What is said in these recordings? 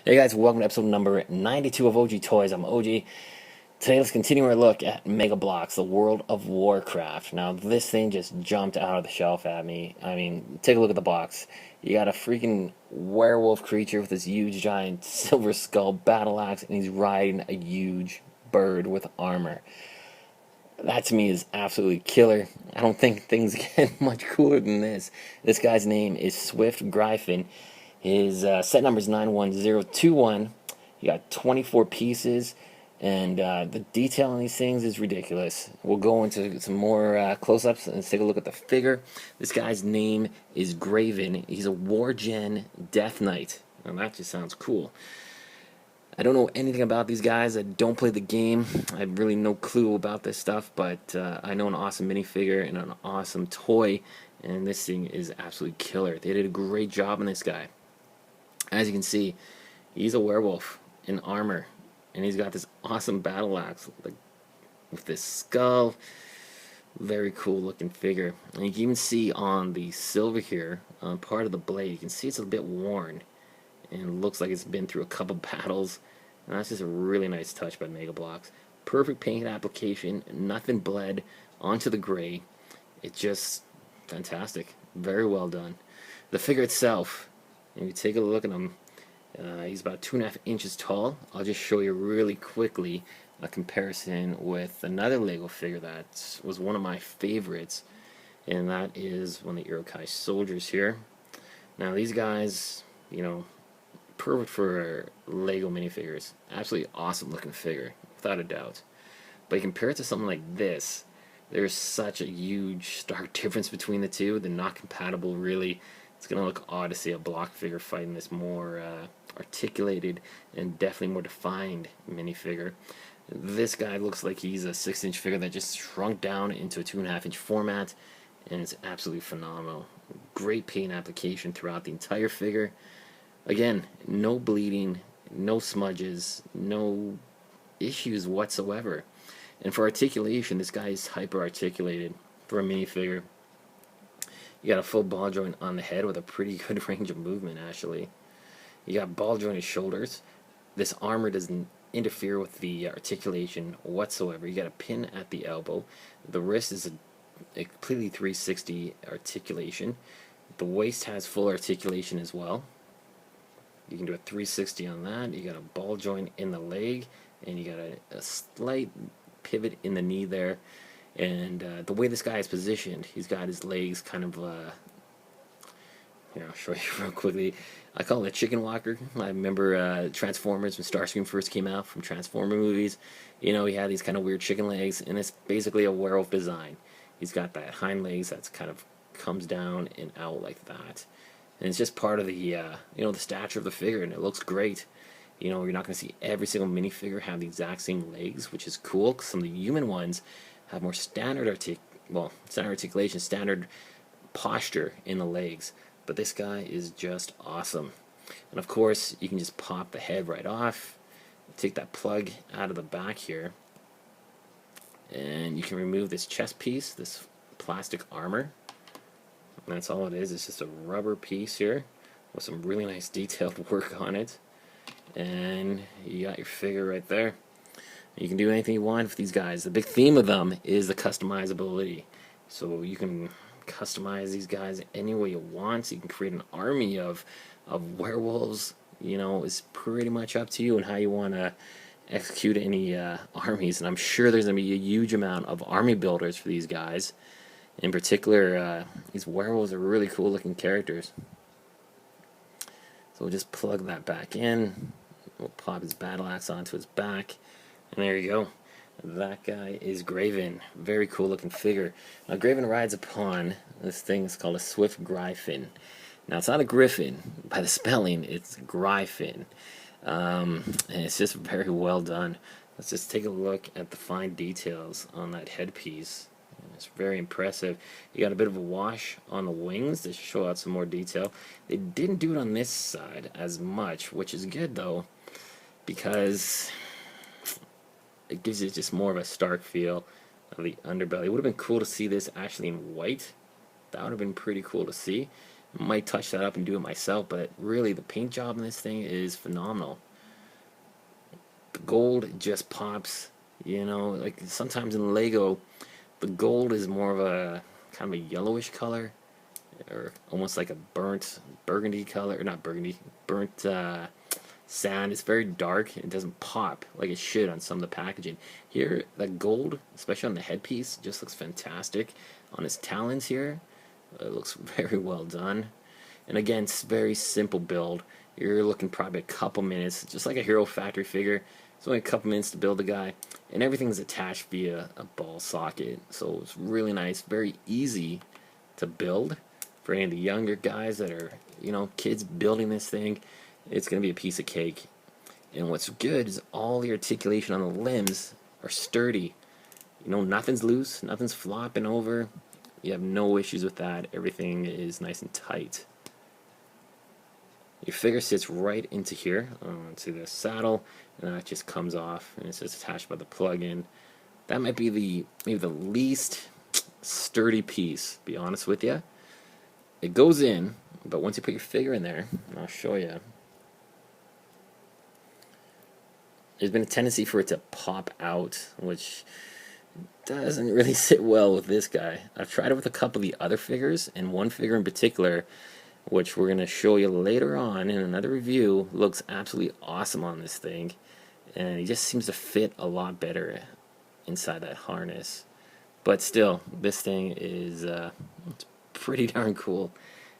Hey guys, welcome to episode number 92 of OG Toys. I'm OG. Today let's continue our look at Mega Bloks, the world of Warcraft. Now this thing just jumped out of the shelf at me. I mean, take a look at the box. You got a freaking werewolf creature with this huge giant silver skull battle axe, and he's riding a huge bird with armor. That to me is absolutely killer. I don't think things get much cooler than this. This guy's name is Swift Gryphon. His set number is 91021. You got 24 pieces, and the detail on these things is ridiculous. We'll go into some more close-ups and let's take a look at the figure. This guy's name is Gryphon. He's a War Gen Death Knight. Now that just sounds cool. I don't know anything about these guys. I don't play the game. I have really no clue about this stuff, but I know an awesome minifigure and an awesome toy, and this thing is absolutely killer. They did a great job on this guy. As you can see, he's a werewolf in armor, and he's got this awesome battle axe with this skull. Very cool looking figure. And you can even see on the silver here, on part of the blade, you can see it's a bit worn, and it looks like it's been through a couple battles. And that's just a really nice touch by Mega Bloks. Perfect paint application, nothing bled onto the gray. It's just fantastic. Very well done. The figure itself, if you take a look at him, he's about 2.5 inches tall. I'll just show you really quickly a comparison with another Lego figure that was one of my favorites, and that is one of the Iroquois soldiers here. Now these guys, you know, perfect for Lego minifigures. Absolutely awesome looking figure, without a doubt. But you compare it to something like this, there's such a huge, stark difference between the two. They're not compatible, really. It's going to look odd to see a block figure fighting this more articulated and definitely more defined minifigure. This guy looks like he's a 6-inch figure that just shrunk down into a 2.5-inch format, and it's absolutely phenomenal. Great paint application throughout the entire figure. Again, no bleeding, no smudges, no issues whatsoever. And for articulation, this guy is hyper articulated for a minifigure. You got a full ball joint on the head with a pretty good range of movement, actually. You got ball jointed shoulders. This armor doesn't interfere with the articulation whatsoever. You got a pin at the elbow. The wrist is a completely 360 articulation. The waist has full articulation as well. You can do a 360 on that. You got a ball joint in the leg, and you got a slight pivot in the knee there. And the way this guy is positioned, he's got his legs kind of, here, I'll show you real quickly. I call it a chicken walker. I remember Transformers, when Starscream first came out from Transformer movies. You know, he had these kind of weird chicken legs, and it's basically a werewolf design. He's got that hind legs that's kind of comes down and out like that. And it's just part of the, you know, the stature of the figure, and it looks great. You know, you're not going to see every single minifigure have the exact same legs, which is cool, because some of the human ones have more standard articulation, standard posture in the legs. But this guy is just awesome. And of course, you can just pop the head right off, take that plug out of the back here, and you can remove this chest piece, this plastic armor. And that's all it is. It's just a rubber piece here with some really nice detailed work on it. And you got your figure right there. You can do anything you want with these guys. The big theme of them is the customizability. So you can customize these guys any way you want. So you can create an army of werewolves. You know, it's pretty much up to you and how you want to execute any armies. And I'm sure there's going to be a huge amount of army builders for these guys. In particular, these werewolves are really cool looking characters. So we'll just plug that back in. We'll pop his battle axe onto his back. And there you go. That guy is Gryphon. Very cool looking figure. Now Gryphon rides upon this thing. It's called a Swift Gryphon. Now it's not a griffin by the spelling. It's Gryphon. And it's just very well done. Let's just take a look at the fine details on that headpiece. It's very impressive. You got a bit of a wash on the wings to show out some more detail. They didn't do it on this side as much, which is good though, because it gives you just more of a stark feel of the underbelly. It would have been cool to see this actually in white. That would have been pretty cool to see. Might touch that up and do it myself, but really the paint job in this thing is phenomenal. The gold just pops, you know, like sometimes in Lego, the gold is more of a kind of a yellowish color, or almost like a burnt burgundy color, or not burgundy, burnt sand. It's very dark. It doesn't pop like it should on some of the packaging. Here, that gold, especially on the headpiece, just looks fantastic. On his talons here, it looks very well done. And again, it's very simple build. You're looking probably a couple minutes, just like a Hero Factory figure. It's only a couple minutes to build the guy, and everything's attached via a ball socket. So it's really nice, very easy to build for any of the younger guys that are, you know, kids building this thing. It's going to be a piece of cake. And what's good is all the articulation on the limbs are sturdy. You know, nothing's loose, nothing's flopping over. You have no issues with that. Everything is nice and tight. Your figure sits right into here, onto the saddle, and that just comes off, and it's just attached by the plug-in. That might be maybe the least sturdy piece, to be honest with you. It goes in, but once you put your figure in there, and I'll show you, there's been a tendency for it to pop out, which doesn't really sit well with this guy. I've tried it with a couple of the other figures, and one figure in particular, which we're going to show you later on in another review, looks absolutely awesome on this thing, and he just seems to fit a lot better inside that harness. But still, this thing is it's pretty darn cool.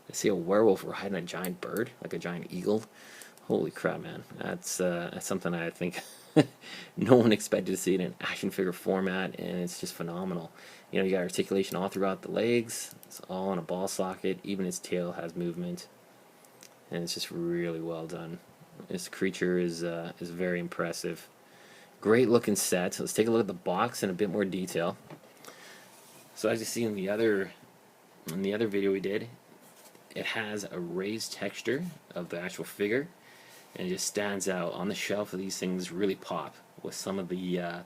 I see a werewolf riding a giant bird, like a giant eagle. Holy crap, man. That's something I think no one expected to see in an action figure format, and it's just phenomenal. You know, you got articulation all throughout the legs. It's all in a ball socket. Even his tail has movement, and it's just really well done. This creature is very impressive. Great looking set. Let's take a look at the box in a bit more detail. So as you see in the other video we did, it has a raised texture of the actual figure, and it just stands out on the shelf. These things really pop with some of the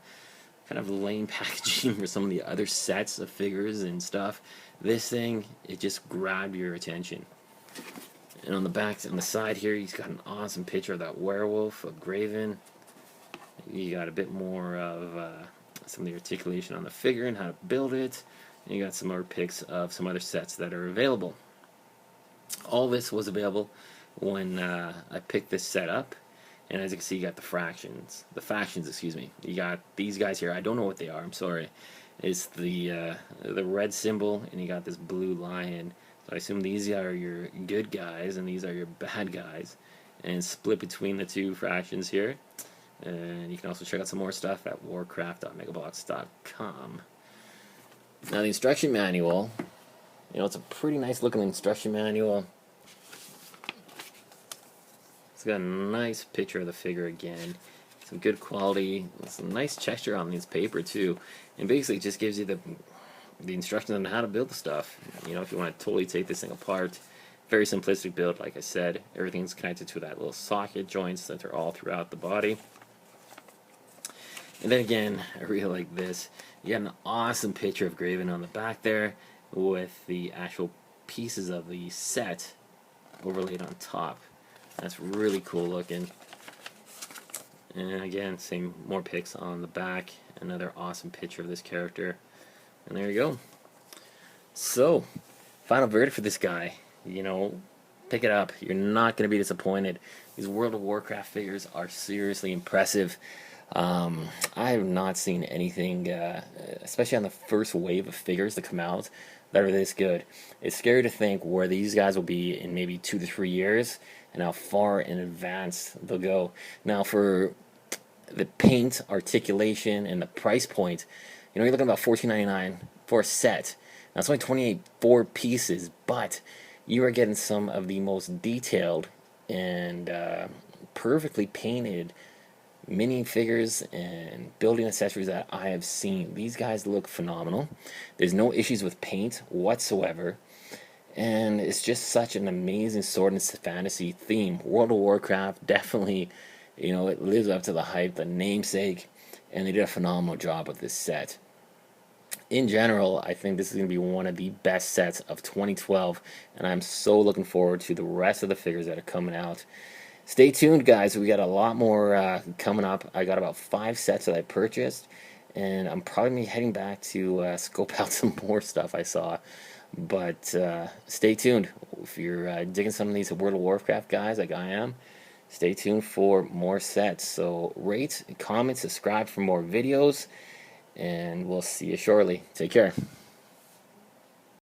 kind of lame packaging for some of the other sets of figures and stuff. This thing, it just grabbed your attention. And on the back, on the side here, he's got an awesome picture of that werewolf, of Gryphon. You got a bit more of some of the articulation on the figure and how to build it. And you got some more pics of some other sets that are available. All this was available when I picked this set up. And as you can see, you got the factions, excuse me. You got these guys here. I don't know what they are. I'm sorry. It's the red symbol, and you got this blue lion. So I assume these are your good guys, and these are your bad guys. And split between the two fractions here. And you can also check out some more stuff at warcraft.megabloks.com. Now the instruction manual, you know, it's a pretty nice looking instruction manual. It's got a nice picture of the figure again. Some good quality, some nice texture on this paper too. And basically it just gives you the instructions on how to build the stuff. You know, if you want to totally take this thing apart. Very simplistic build, like I said. Everything's connected to that little socket joints that are all throughout the body. And then again, I really like this. You got an awesome picture of Gryphon on the back there with the actual pieces of the set overlaid on top. That's really cool looking. And again, same more pics on the back. Another awesome picture of this character. And there you go. So, final verdict for this guy. You know, pick it up. You're not going to be disappointed. These World of Warcraft figures are seriously impressive. I have not seen anything, especially on the first wave of figures that come out, that are this good. It's scary to think where these guys will be in maybe 2 to 3 years, and how far in advance they'll go. Now, for the paint, articulation, and the price point, you know, you're looking at about $14.99 for a set. Now, it's only 24 pieces, but you are getting some of the most detailed and perfectly painted mini figures and building accessories that I have seen. These guys look phenomenal. There's no issues with paint whatsoever, and it's just such an amazing sword and fantasy theme. World of Warcraft definitely, you know, it lives up to the hype, the namesake, and they did a phenomenal job with this set. in general, I think this is going to be one of the best sets of 2012, and I'm so looking forward to the rest of the figures that are coming out. Stay tuned, guys. We got a lot more coming up. I got about 5 sets that I purchased, and I'm probably heading back to scope out some more stuff I saw. But stay tuned. If you're digging some of these World of Warcraft guys like I am, stay tuned for more sets. So rate, comment, subscribe for more videos, and we'll see you shortly. Take care.